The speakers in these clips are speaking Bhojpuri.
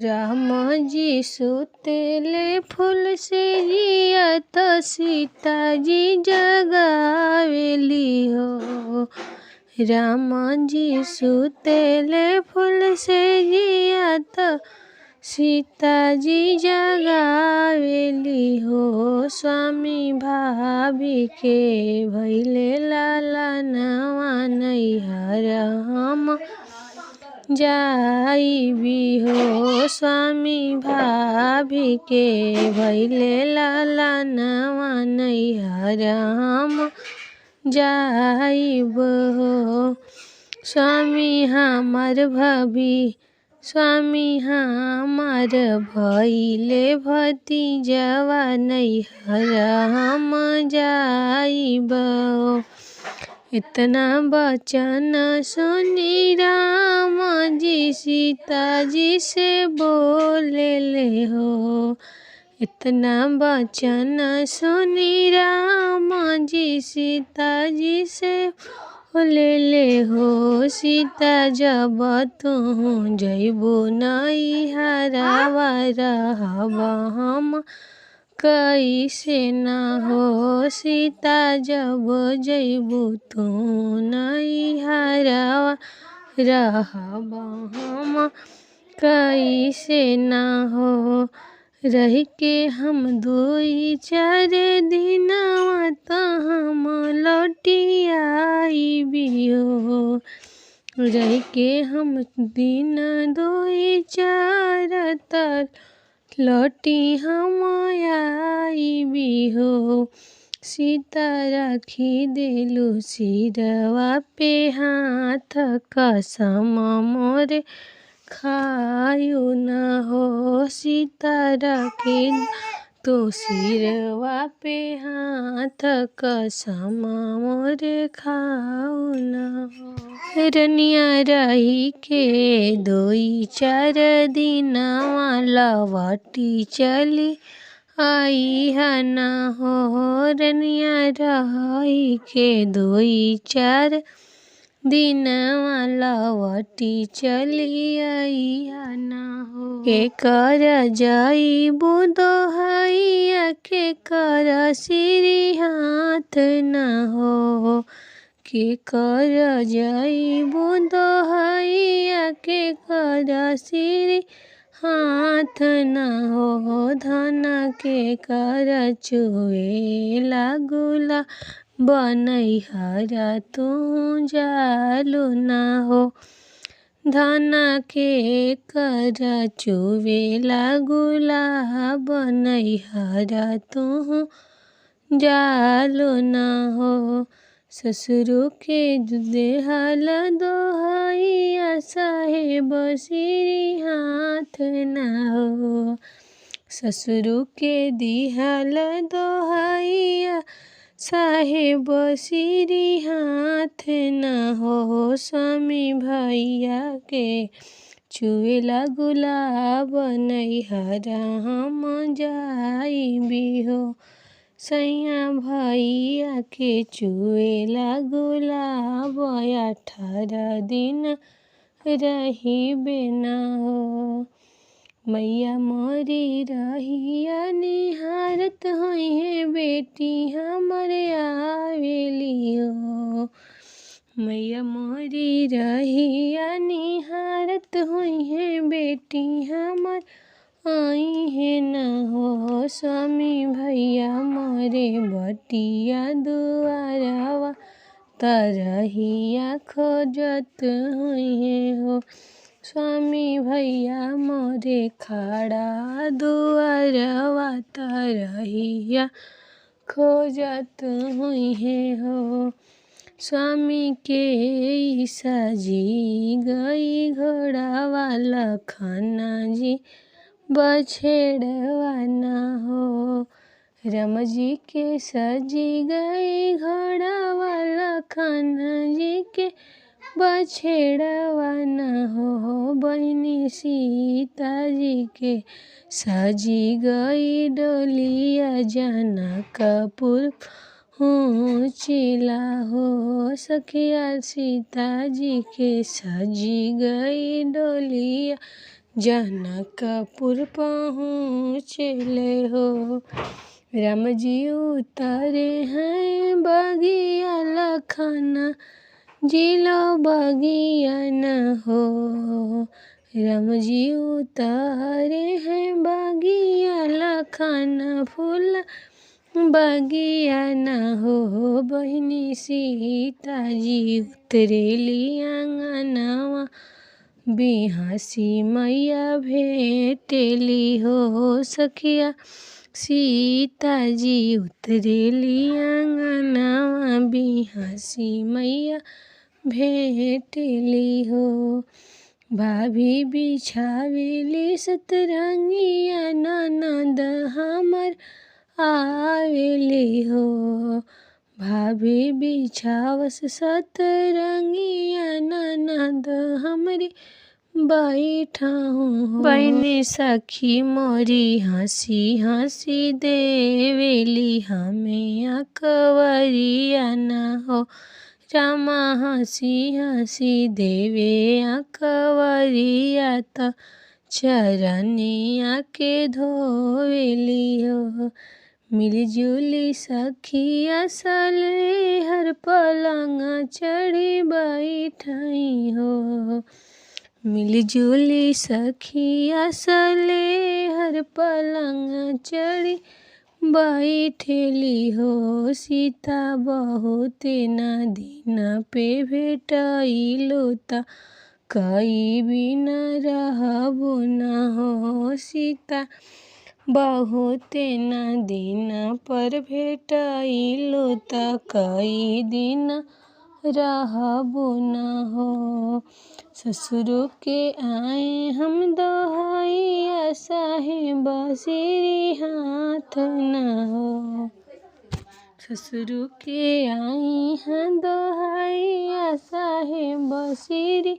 राम जी सुतेले फूल से जिया तो सीता जी जगावेली हो। राम जी सुतेले फूल से जिया तो सीता जी जगावेली हो। स्वामी भाभी के भैले लाला नवा नैहर हम जाइबी हो। स्वामी भाभी के भैले लाला नवा नैहर हम जाइब हो। स्वामी हमार भाभी स्वामी हमार भैले भतीजवा नैहर हम जाइब हो। इतना बचन सुनी राम जी सीता जी से बोलेले हो। इतना बचन सुनी राम जी सीता जी से बोलेले हो। सीता जब तू जइबू नैहरवा रहब हम कैसे ना हो। सीता जब जइबू तू नैहरवा रहब हम कैसे ना हो। रह के हम 2-4 दिनवा त हम लौटी आइबी हो। रह के हम दिन 2-4 त लौटी हम आइबी हो। सीता राखी देलू सिरवा पे हाथ कसम मोरे खायू न हो। सीता राखी तू सिरवा पे हाथ कसम मोरे खाऊ न हो। रनिया रही के 2-4 दिनवा लवटी चली आई न हो। रनिया रही के 2-4 दिनवा लवटी चली आई न हो। के कर जाइबू दोहैया के कर सिरी हाथ न हो। के कर जाइबू दोहैया के कर सिरी हाथ न हो। धन के कर चुए लागुला बनैहर तू जालू न हो। धन के कर चुए लागुला बनैहर तू जालू न हो। ससुरु के देहल दोहैया साहेब सिरी हाथ न हो। ससुरु के दिहल दोहैया साहेब सिरी हाथ न हो। स्वामी भैया के चुए लागुला बनैहर हम जाइबी हो। सैया भैया के चुए लागुला 18 दिन रहिबे न हो। मैया मोरी रहिया निहारत होइहे बेटी हमर आवेली हो। मैया मोरी रहिया निहारत होइहे बेटी हमर आइहे न हो। स्वामी भैया मोरे बटिया दुआरवा तरहिया खोजत होइहे हो। स्वामी भैया मोरे खड़ा दुआरवा तरहिया खोजत होइहे हो। स्वामी के सजी गई घोड़ावा लखन जी बछेड़वा न हो। राम जी के सजी गई घोड़ावा लखन जी के बछेड़वा न हो। बहिनी सीता जी के सजी गई डोलिया जनकपुर पहुँचिला हो। सखिया सीता जी के सजी गई डोलिया जनकपुर पहुँचले हो। राम जी उतारे हैं बगिया लखन जिलो बगिया न हो। राम जी उतारे हैं बगिया लखन फूल बगिया न हो। बहिनी सीता जी उतरेली आंगनवा बिहासी मैया भेटेली हो। सखिया सीता जी उतरेली आंगनवा बिहासी मैया भेटेली हो। भाभी बिछावेली सतरंगिया ननद हमर आवेली हो। भाभी बिछावस सतरंगिया ननद हमरी बैठाऊँ हो। बहनी सखी मोरी हंसी हंसी देवेली हमें अकवरिया न हो। रामा हंसी हंसी देवे अकवरिया त चरनिया के धोवेली हो। मिलजुली सखिया सले हर पलंग चढ़ी बैठाई हो। मिलजुली सखिया सले हर पलंग चढ़ी बैठेली हो। सीता बहुते न दिन पे भेटाइलो त कई बिन रहबो न हो। सीता बहुते न दिन पर भेटाइलो त कई दिन रहबो न हो। ससुर के आए हम दोहैया साहेब सिरी हाथ न हो। ससुर के आई हैं दोहैया साहेब सिरी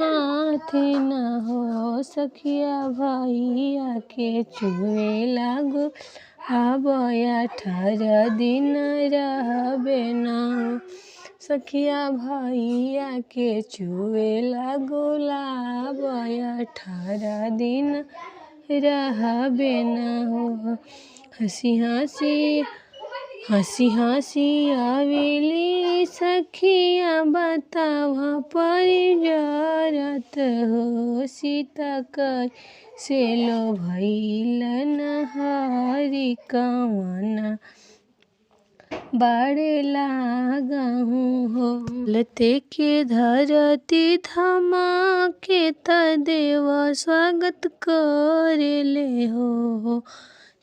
हाथ न हो। सखिया भैया के चुए लागो अब 18 दिन रहबे न हो। सखिया भैया के चुए लागो अब 18 दिन रहबे न हो। हंसी हंसी आवेली सखिया बतावा परिजरत हो। सीता कैसे लो भइल नहरी कवना बाड़े लागहूँ हो। चलते के धरती धमाके त देव स्वागत करेले हो।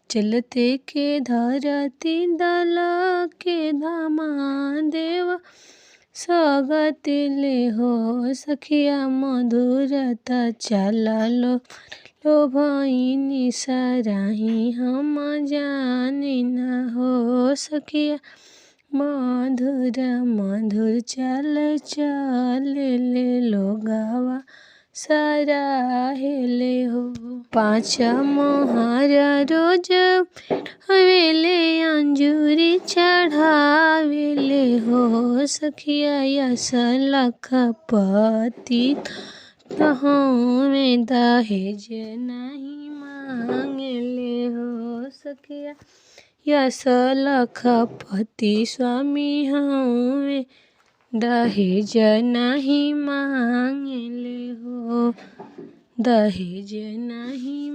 चलते के धरती दल के धमा देव स्वागत ले हो। सखिया मधुरता चललो भैनी सराही हम जाने न हो। सखिया मधुर मधुर चल ले लोगावा सराहेले हो। 5 मोहर रोज हवेले अंजूरी चढ़ावेले हो। सखिया यस लखपति तहाँ में दहेज नहीं मांगले हो। सखिया यस लखपति स्वामी हमें दहेज नहीं मांगले हो। दहेज नहीं